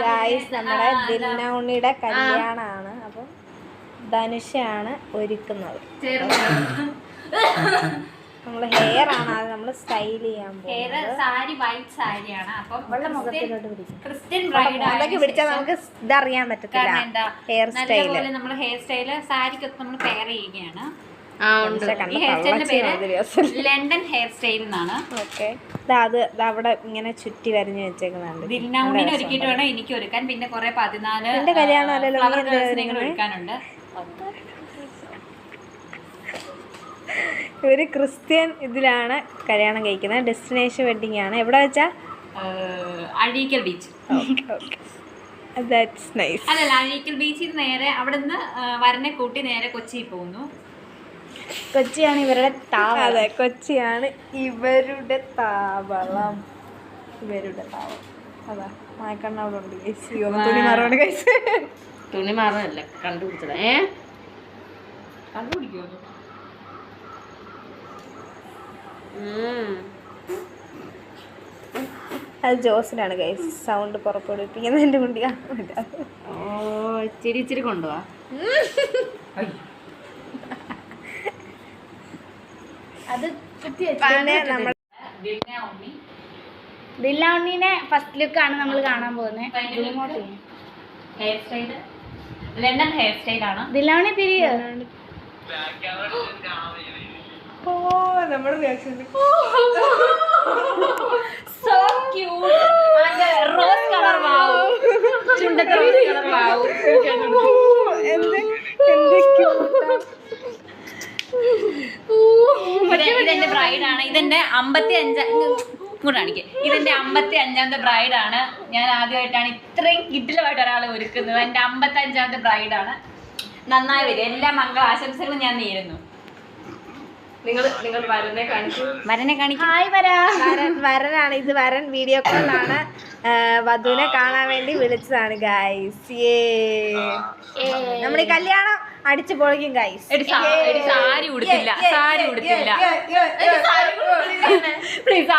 Guys നമ്മുടെ ദിൽനൗണിയുടെ കല്യാണമാണ്. അപ്പം ധനുഷാണ് ഒരുക്കുന്നത്. നമ്മള് ഹെയർ ആണ് അത് നമ്മൾ സ്റ്റൈൽ ചെയ്യാൻ പോകുന്നത്. സാരി വൈറ്റ് സാരിയാണ്. അപ്പം ക്രിസ്ത്യൻ അതൊക്കെ പിടിച്ചാൽ നമുക്ക് ഇതറിയാൻ പറ്റത്തില്ല. ഹെയർ സ്റ്റൈല് നമ്മൾ ഹെയർ സ്റ്റൈല് സാരിക്കൊക്കെ നമ്മൾ പെയർ ചെയ്യുകയാണ്. ഈ ഹെയർ സ്റ്റൈലിന്റെ പേര് ലണ്ടൻ ഹെയർ സ്റ്റൈൽ എന്നാണ്. ഓക്കെ, അത് അവിടെ ഇങ്ങനെ ചുറ്റി വരഞ്ഞു വെച്ചേക്കുന്നുണ്ട്. ദിൽനൗണിനെ ഒരുക്കിയിട്ട് വേണം എനിക്ക് ഒരുക്കാൻ. പിന്നെ കുറെ 14 ഒരുക്കാനുണ്ട്. ഇവര് ക്രിസ്ത്യൻ ഇതിലാണ് കല്യാണം കഴിക്കുന്നത്. ഡെസ്റ്റിനേഷൻ വെഡിങ് ആണ്. എവിടെ വെച്ചാ? അഴീക്കൽ ബീച്ച്. That's nice. അല്ലല്ല, അഴീക്കൽ ബീച്ചിൽ നേരെ അവിടുന്ന് വരനെ കൂട്ടി നേരെ കൊച്ചിയിൽ പോകുന്നു. കൊച്ചിയാണ് ഇവരുടെ താവളം. അതെ, കൊച്ചിയാണ് ഇവരുടെ താവളം. അതാ മായക്കണ്ണ അവിടെ ഉണ്ട്. തുണി മാറാണ് കഴിച്ച്. തുണി മാറാനല്ല, കണ്ടുപിടിച്ചത്. കണ്ടുപിടിക്കുമോ? അത് ജോസിനാണ് ഗൈസ് സൗണ്ട് പുറപ്പെടുവിപ്പിക്കുന്നത്. എന്റെ കുണ്ടി ഇച്ചിരി കൊണ്ടുപോവാ. അത് ദിൽനൗണിനെ ഫസ്റ്റ് ലുക്ക് ആണ് നമ്മൾ കാണാൻ പോകുന്നത്. ഹെയർ സ്റ്റൈല് ലണ്ടൻ ഹെയർ സ്റ്റൈലാണ്. ദിൽനൗണി തിരിയോ? നമ്മുടെ reaction so cute. Rose colour wow. ചുണ്ടത്തെ റോസ് കളർ വാവ്. ഇതെന്റെ ബ്രൈഡാണ്. ഇതെന്റെ 55 ഇതെന്റെ 55ാമത്തെ ബ്രൈഡാണ്. ഞാൻ ആദ്യമായിട്ടാണ് ഇത്രയും കിഡിലുമായിട്ട് ഒരാളെ ഒരുക്കുന്നത്. എന്റെ 55ാമത്തെ ബ്രൈഡാണ്. നന്നായി വരും. എല്ലാ മംഗള ആശംസകളും ഞാൻ നേരുന്നു. നിങ്ങൾ വരനെ കാണിക്കും. വരനാണ് ഇത്. വരൻ വീഡിയോ കോളാണ്. വധുവിനെ കാണാൻ വേണ്ടി വിളിച്ചതാണ് ഗൈസ്. നമ്മുടെ ഈ കല്യാണം അടിച്ചു പൊളിക്കും ഗൈസ്. സാരി ഉടുത്തില്ല. പ്ലീസ്